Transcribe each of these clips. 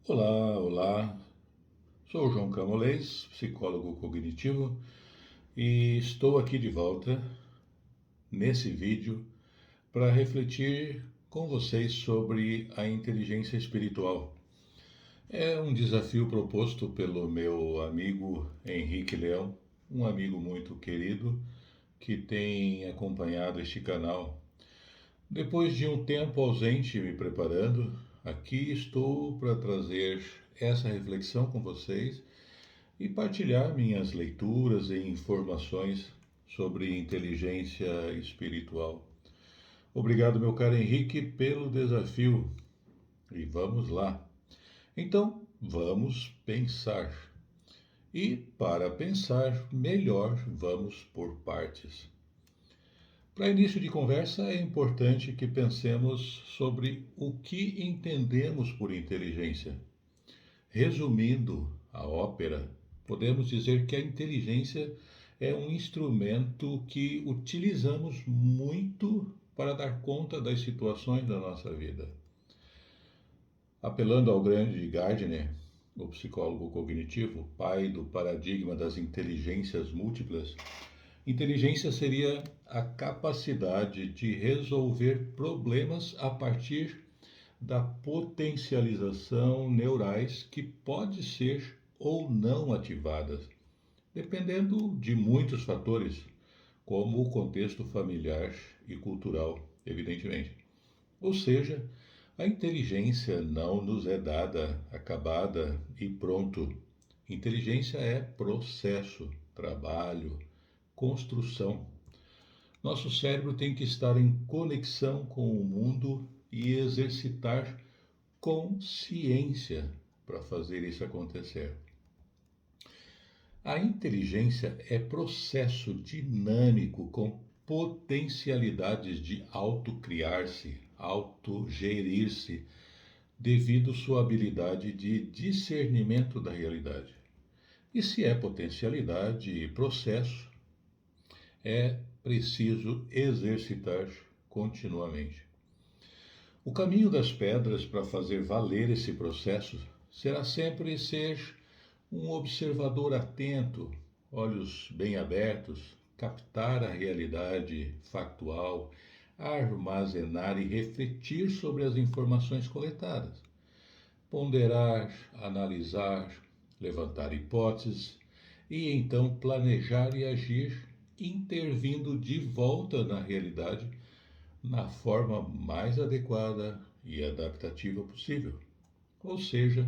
Olá, olá. Sou o João Camolês, psicólogo cognitivo, e estou aqui de volta nesse vídeo para refletir com vocês sobre a inteligência espiritual. É um desafio proposto pelo meu amigo Henrique Leão, um amigo muito querido que tem acompanhado este canal. Depois de um tempo ausente me preparando, aqui estou para trazer essa reflexão com vocês e partilhar minhas leituras e informações sobre inteligência espiritual. Obrigado, meu caro Henrique, pelo desafio. E vamos lá. Então, vamos pensar. E para pensar melhor, vamos por partes. Para início de conversa, é importante que pensemos sobre o que entendemos por inteligência. Resumindo a ópera, podemos dizer que a inteligência é um instrumento que utilizamos muito para dar conta das situações da nossa vida. Apelando ao grande Gardner, o psicólogo cognitivo, pai do paradigma das inteligências múltiplas, inteligência seria a capacidade de resolver problemas a partir da potencialização neurais que pode ser ou não ativadas, dependendo de muitos fatores, como o contexto familiar e cultural, evidentemente. Ou seja, a inteligência não nos é dada, acabada e pronto. Inteligência é processo, trabalho, construção. Nosso cérebro tem que estar em conexão com o mundo e exercitar consciência para fazer isso acontecer. A inteligência é processo dinâmico com potencialidades de autocriar-se, autogerir-se, devido sua habilidade de discernimento da realidade. E se é potencialidade e processo, é preciso exercitar continuamente. O caminho das pedras para fazer valer esse processo será sempre ser um observador atento, olhos bem abertos, captar a realidade factual, armazenar e refletir sobre as informações coletadas, ponderar, analisar, levantar hipóteses e então planejar e agir, intervindo de volta na realidade na forma mais adequada e adaptativa possível. Ou seja,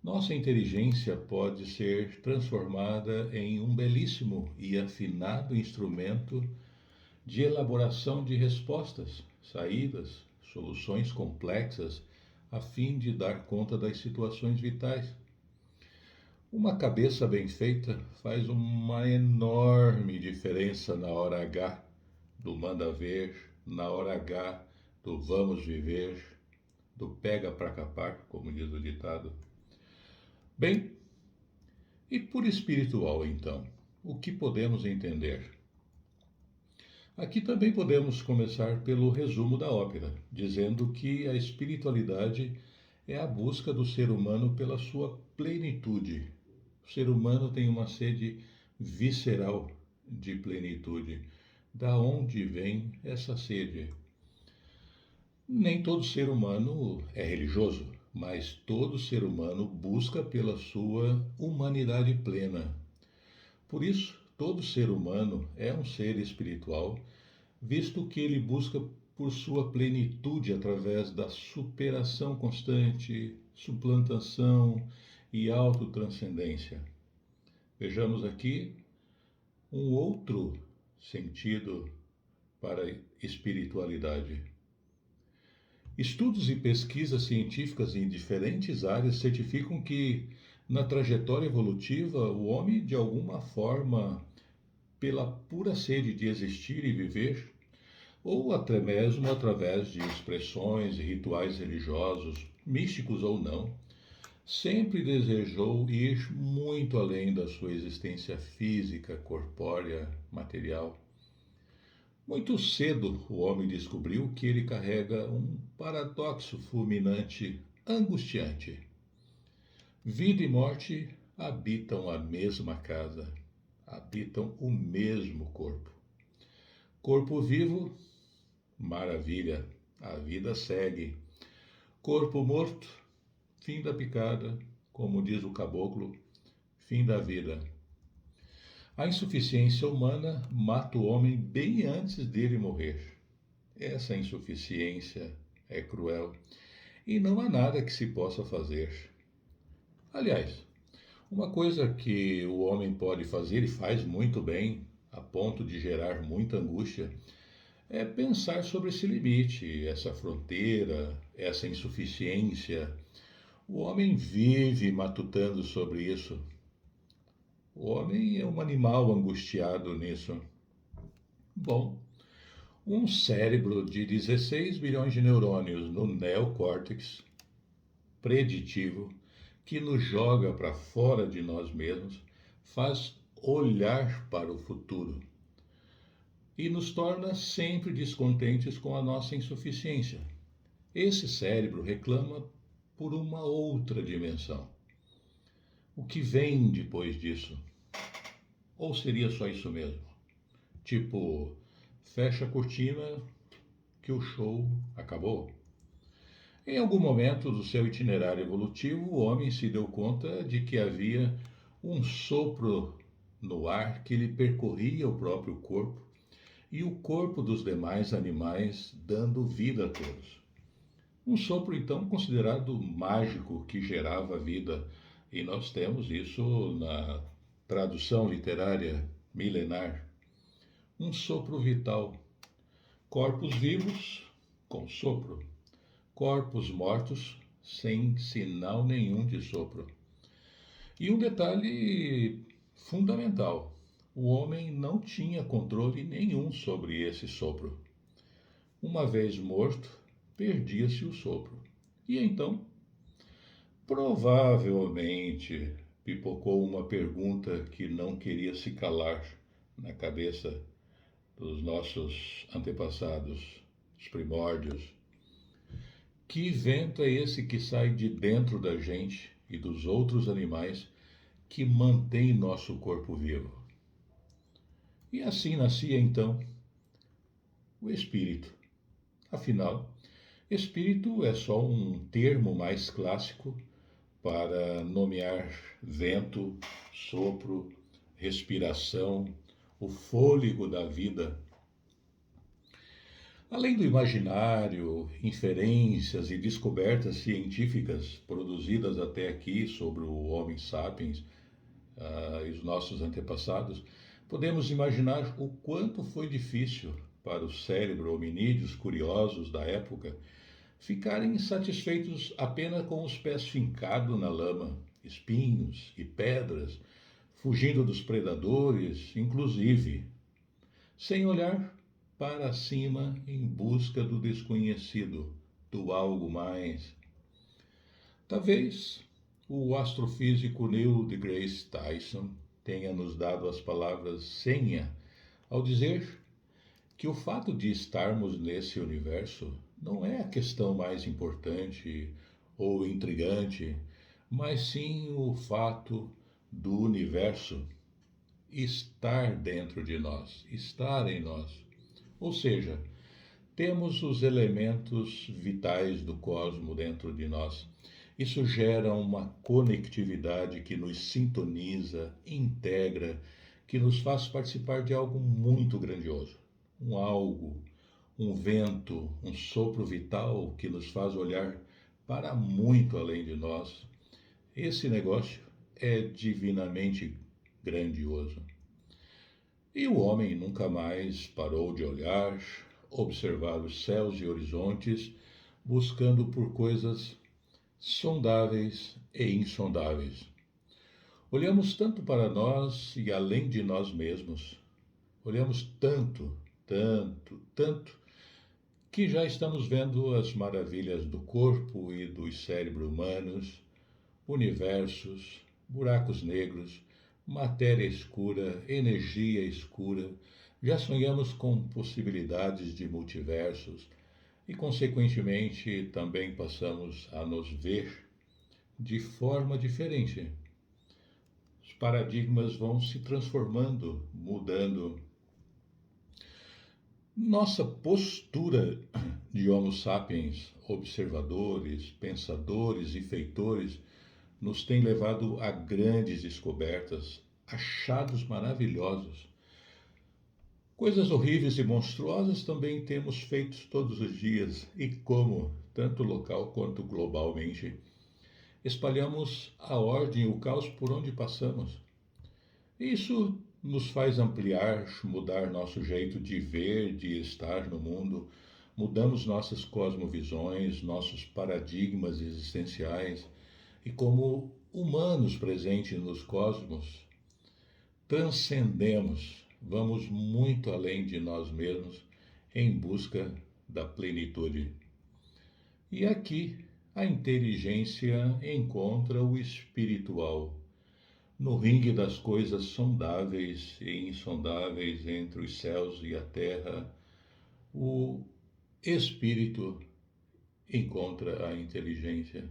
nossa inteligência pode ser transformada em um belíssimo e afinado instrumento de elaboração de respostas, saídas, soluções complexas, a fim de dar conta das situações vitais. Uma cabeça bem feita faz uma enorme diferença na hora H do manda ver, na hora H do vamos viver, do pega para capar, como diz o ditado. Bem, e por espiritual então, o que podemos entender? Aqui também podemos começar pelo resumo da ópera, dizendo que a espiritualidade é a busca do ser humano pela sua plenitude. O ser humano tem uma sede visceral de plenitude. Da onde vem essa sede? Nem todo ser humano é religioso, mas todo ser humano busca pela sua humanidade plena. Por isso, todo ser humano é um ser espiritual, visto que ele busca por sua plenitude através da superação constante, suplantação e autotranscendência. Vejamos aqui um outro sentido para a espiritualidade. Estudos e pesquisas científicas em diferentes áreas certificam que, na trajetória evolutiva, o homem, de alguma forma, pela pura sede de existir e viver, ou até mesmo através de expressões e rituais religiosos, místicos ou não, sempre desejou ir muito além da sua existência física, corpórea, material. Muito cedo o homem descobriu que ele carrega um paradoxo fulminante, angustiante. Vida e morte habitam a mesma casa, habitam o mesmo corpo. Corpo vivo, maravilha, a vida segue. Corpo morto, fim da picada, como diz o caboclo, fim da vida. A insuficiência humana mata o homem bem antes dele morrer. Essa insuficiência é cruel e não há nada que se possa fazer. Aliás, uma coisa que o homem pode fazer e faz muito bem, a ponto de gerar muita angústia, é pensar sobre esse limite, essa fronteira, essa insuficiência. O homem vive matutando sobre isso. O homem é um animal angustiado nisso. Bom, um cérebro de 16 bilhões de neurônios no neocórtex preditivo que nos joga para fora de nós mesmos faz olhar para o futuro e nos torna sempre descontentes com a nossa insuficiência. Esse cérebro reclama por uma outra dimensão. O que vem depois disso? Ou seria só isso mesmo? Tipo, fecha a cortina que o show acabou. Em algum momento do seu itinerário evolutivo, o homem se deu conta de que havia um sopro no ar que lhe percorria o próprio corpo e o corpo dos demais animais, dando vida a todos. Um sopro, então, considerado mágico que gerava vida, e nós temos isso na tradução literária milenar. Um sopro vital. Corpos vivos com sopro. Corpos mortos sem sinal nenhum de sopro. E um detalhe fundamental: o homem não tinha controle nenhum sobre esse sopro. Uma vez morto, perdia-se o sopro. E então, provavelmente, pipocou uma pergunta que não queria se calar na cabeça dos nossos antepassados, os primórdios. Que vento é esse que sai de dentro da gente e dos outros animais que mantém nosso corpo vivo? E assim nascia então o espírito. Afinal, espírito é só um termo mais clássico para nomear vento, sopro, respiração, o fôlego da vida. Além do imaginário, inferências e descobertas científicas produzidas até aqui sobre o Homo sapiens e os nossos antepassados, podemos imaginar o quanto foi difícil para os cérebros hominídeos curiosos da época ficarem satisfeitos apenas com os pés fincados na lama, espinhos e pedras, fugindo dos predadores, inclusive, sem olhar para cima em busca do desconhecido, do algo mais. Talvez o astrofísico Neil deGrasse Tyson tenha nos dado as palavras senha ao dizer que o fato de estarmos nesse universo não é a questão mais importante ou intrigante, mas sim o fato do universo estar dentro de nós, estar em nós. Ou seja, temos os elementos vitais do cosmos dentro de nós. Isso gera uma conectividade que nos sintoniza, integra, que nos faz participar de algo muito grandioso. Um algo, um vento, um sopro vital que nos faz olhar para muito além de nós. Esse negócio é divinamente grandioso. E o homem nunca mais parou de olhar, observar os céus e horizontes, buscando por coisas sondáveis e insondáveis. Olhamos tanto para nós e além de nós mesmos. Olhamos tanto, tanto, tanto, que já estamos vendo as maravilhas do corpo e dos cérebros humanos, universos, buracos negros, matéria escura, energia escura. Já sonhamos com possibilidades de multiversos e, consequentemente, também passamos a nos ver de forma diferente. Os paradigmas vão se transformando, mudando. Nossa postura de Homo sapiens, observadores, pensadores e feitores, nos tem levado a grandes descobertas, achados maravilhosos. Coisas horríveis e monstruosas também temos feito todos os dias, e como, tanto local quanto globalmente, espalhamos a ordem e o caos por onde passamos. Isso nos faz ampliar, mudar nosso jeito de ver, de estar no mundo, mudamos nossas cosmovisões, nossos paradigmas existenciais e, como humanos presentes nos cosmos, transcendemos, vamos muito além de nós mesmos em busca da plenitude. E aqui a inteligência encontra o espiritual. No ringue das coisas sondáveis e insondáveis entre os céus e a terra, o espírito encontra a inteligência.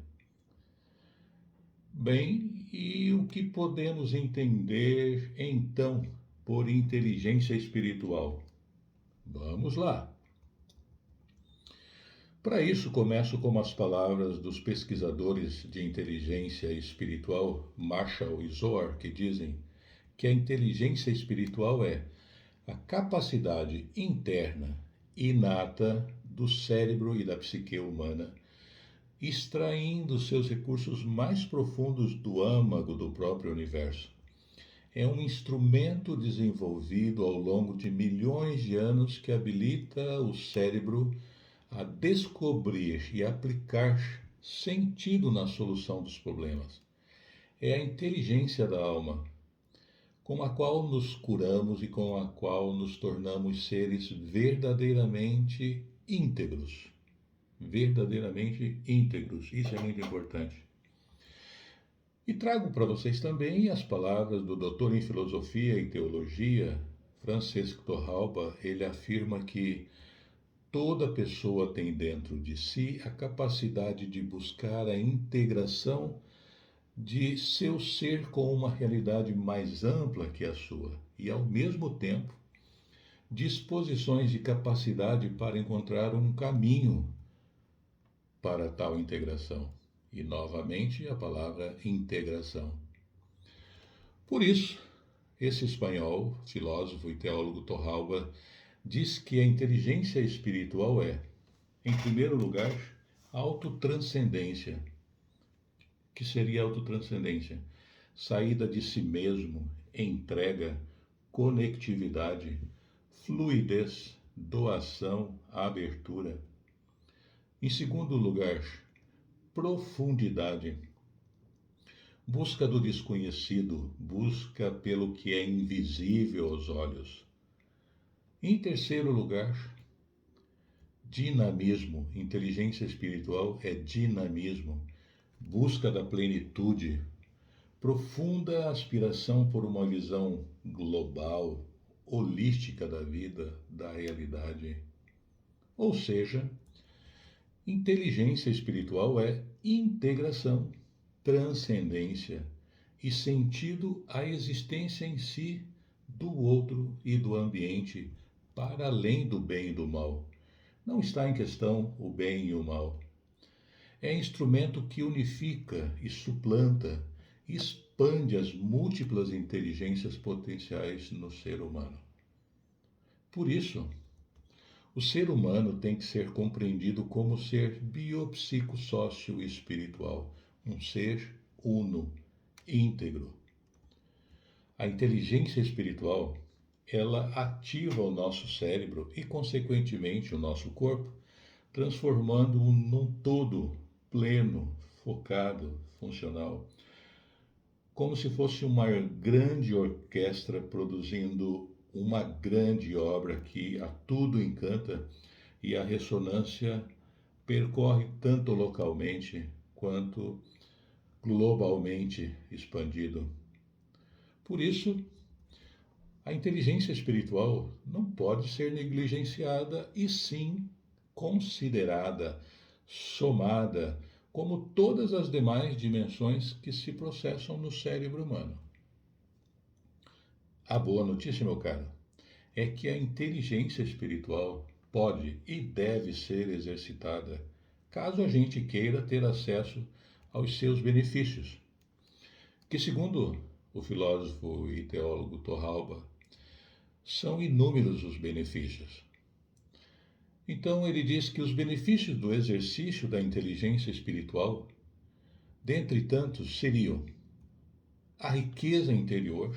Bem, e o que podemos entender então por inteligência espiritual? Vamos lá. Para isso, começo com as palavras dos pesquisadores de inteligência espiritual, Marshall e Zohar, que dizem que a inteligência espiritual é a capacidade interna, inata, do cérebro e da psique humana, extraindo seus recursos mais profundos do âmago do próprio universo. É um instrumento desenvolvido ao longo de milhões de anos que habilita o cérebro a descobrir e aplicar sentido na solução dos problemas. É a inteligência da alma, com a qual nos curamos e com a qual nos tornamos seres verdadeiramente íntegros. Verdadeiramente íntegros, isso é muito importante. E trago para vocês também as palavras do doutor em filosofia e teologia, Francisco Torralba. Ele afirma que toda pessoa tem dentro de si a capacidade de buscar a integração de seu ser com uma realidade mais ampla que a sua e, ao mesmo tempo, disposições de capacidade para encontrar um caminho para tal integração. E, novamente, a palavra integração. Por isso, esse espanhol, filósofo e teólogo Torralba, diz que a inteligência espiritual é, em primeiro lugar, autotranscendência. Que seria autotranscendência? Saída de si mesmo, entrega, conectividade, fluidez, doação, abertura. Em segundo lugar, profundidade. Busca do desconhecido, busca pelo que é invisível aos olhos. Em terceiro lugar, dinamismo. Inteligência espiritual é dinamismo, busca da plenitude, profunda aspiração por uma visão global, holística da vida, da realidade. Ou seja, inteligência espiritual é integração, transcendência e sentido à existência em si, do outro e do ambiente, para além do bem e do mal. Não está em questão o bem e o mal. É instrumento que unifica e suplanta, expande as múltiplas inteligências potenciais no ser humano. Por isso, o ser humano tem que ser compreendido como ser biopsicossócio-espiritual, um ser uno, íntegro. A inteligência espiritual, ela ativa o nosso cérebro e, consequentemente, o nosso corpo, transformando-o num todo pleno, focado, funcional, como se fosse uma grande orquestra produzindo uma grande obra que a tudo encanta e a ressonância percorre tanto localmente quanto globalmente expandido. Por isso, a inteligência espiritual não pode ser negligenciada e sim considerada, somada, como todas as demais dimensões que se processam no cérebro humano. A boa notícia, meu caro, é que a inteligência espiritual pode e deve ser exercitada caso a gente queira ter acesso aos seus benefícios, que, segundo o filósofo e teólogo Torralba, são inúmeros os benefícios. Então, ele diz que os benefícios do exercício da inteligência espiritual, dentre tantos, seriam a riqueza interior,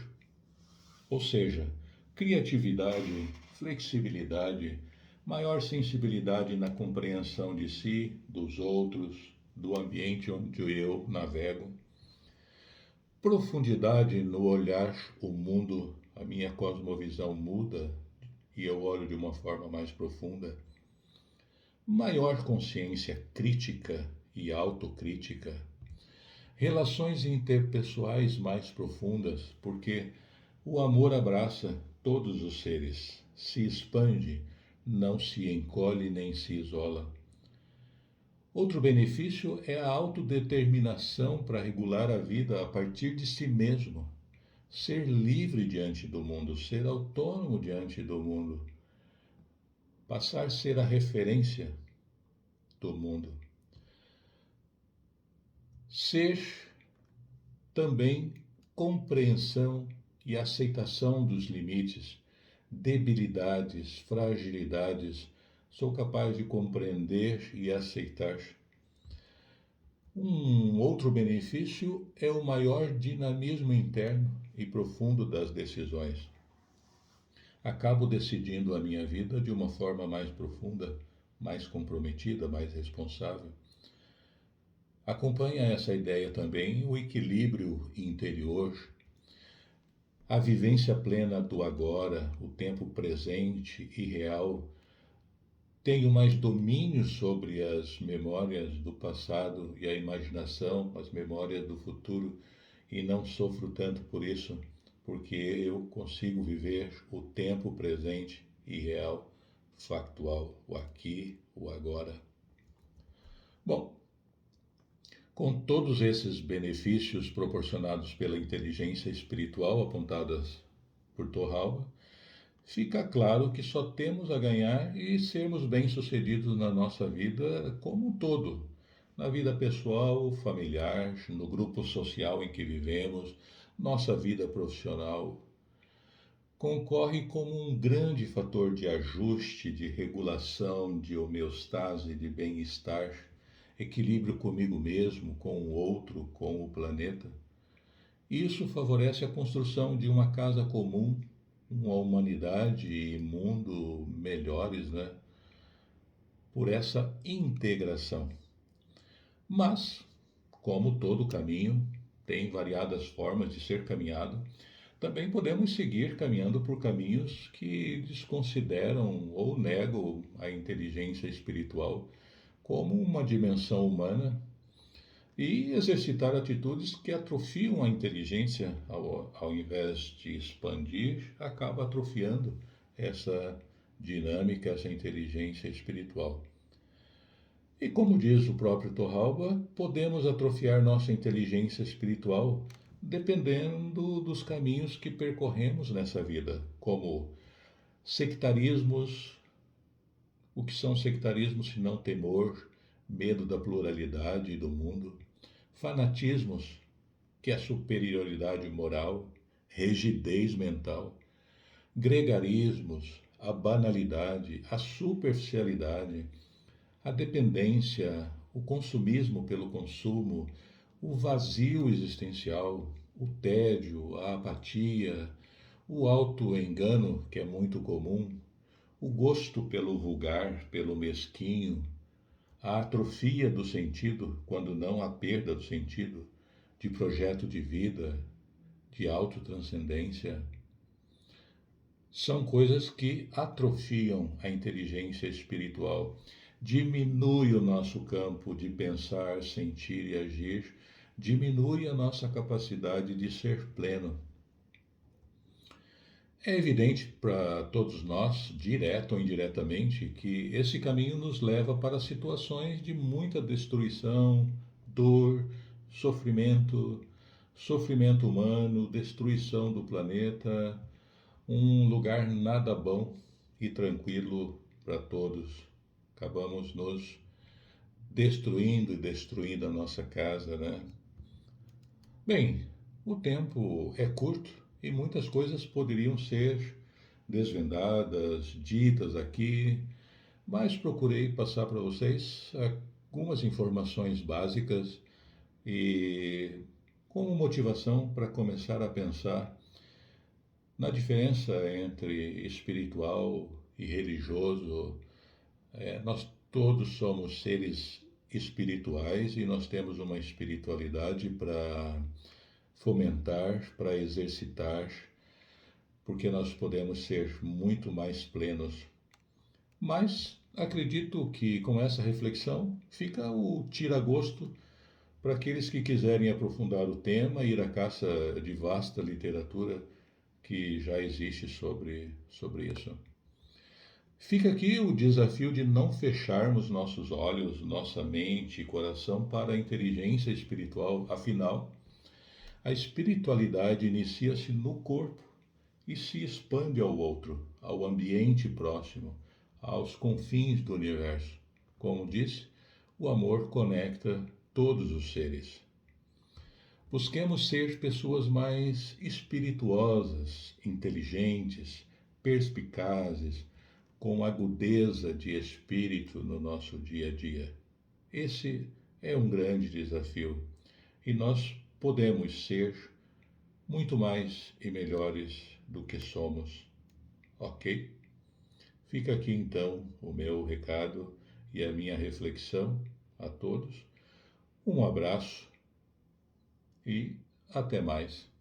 ou seja, criatividade, flexibilidade, maior sensibilidade na compreensão de si, dos outros, do ambiente onde eu navego, profundidade no olhar o mundo, a minha cosmovisão muda e eu olho de uma forma mais profunda, maior consciência crítica e autocrítica, relações interpessoais mais profundas, porque o amor abraça todos os seres, se expande, não se encolhe nem se isola. Outro benefício é a autodeterminação para regular a vida a partir de si mesmo, ser livre diante do mundo, ser autônomo diante do mundo, passar a ser a referência do mundo. Ser também compreensão e aceitação dos limites, debilidades, fragilidades, sou capaz de compreender e aceitar. Um outro benefício é o maior dinamismo interno e profundo das decisões. Acabo decidindo a minha vida de uma forma mais profunda, mais comprometida, mais responsável. Acompanha essa ideia também o equilíbrio interior, a vivência plena do agora, o tempo presente e real. Tenho mais domínio sobre as memórias do passado e a imaginação, as memórias do futuro, e não sofro tanto por isso, porque eu consigo viver o tempo presente e real, factual, o aqui, o agora. Bom, com todos esses benefícios proporcionados pela inteligência espiritual apontadas por Torralba, fica claro que só temos a ganhar e sermos bem-sucedidos na nossa vida como um todo, na vida pessoal, familiar, no grupo social em que vivemos, nossa vida profissional. Concorre como um grande fator de ajuste, de regulação, de homeostase, de bem-estar, equilíbrio comigo mesmo, com o outro, com o planeta. Isso favorece a construção de uma casa comum, uma humanidade e mundo melhores, né? Por essa integração. Mas, como todo caminho tem variadas formas de ser caminhado, também podemos seguir caminhando por caminhos que desconsideram ou negam a inteligência espiritual como uma dimensão humana e exercitar atitudes que atrofiam a inteligência ao invés de expandir, acaba atrofiando essa dinâmica, essa inteligência espiritual. E como diz o próprio Torralba, podemos atrofiar nossa inteligência espiritual dependendo dos caminhos que percorremos nessa vida, como sectarismos. O que são sectarismos se não temor, medo da pluralidade do mundo, fanatismos, que é a superioridade moral, rigidez mental, gregarismos, a banalidade, a superficialidade, a dependência, o consumismo pelo consumo, o vazio existencial, o tédio, a apatia, o auto-engano, que é muito comum, o gosto pelo vulgar, pelo mesquinho, a atrofia do sentido, quando não a perda do sentido, de projeto de vida, de autotranscendência, são coisas que atrofiam a inteligência espiritual, diminui o nosso campo de pensar, sentir e agir, diminui a nossa capacidade de ser pleno. É evidente para todos nós, direto ou indiretamente, que esse caminho nos leva para situações de muita destruição, dor, sofrimento, sofrimento humano, destruição do planeta, um lugar nada bom e tranquilo para todos. Acabamos nos destruindo e destruindo a nossa casa, né? Bem, o tempo é curto e muitas coisas poderiam ser desvendadas, ditas aqui, mas procurei passar para vocês algumas informações básicas e como motivação para começar a pensar na diferença entre espiritual e religioso. Nós todos somos seres espirituais e nós temos uma espiritualidade para fomentar, para exercitar, porque nós podemos ser muito mais plenos. Mas acredito que com essa reflexão fica o tira-gosto para aqueles que quiserem aprofundar o tema e ir à caça de vasta literatura que já existe sobre isso. Fica aqui o desafio de não fecharmos nossos olhos, nossa mente e coração para a inteligência espiritual. Afinal, a espiritualidade inicia-se no corpo e se expande ao outro, ao ambiente próximo, aos confins do universo. Como disse, o amor conecta todos os seres. Busquemos ser pessoas mais espirituosas, inteligentes, perspicazes, com agudeza de espírito no nosso dia a dia. Esse é um grande desafio e nós podemos ser muito mais e melhores do que somos, ok? Fica aqui então o meu recado e a minha reflexão a todos. Um abraço e até mais.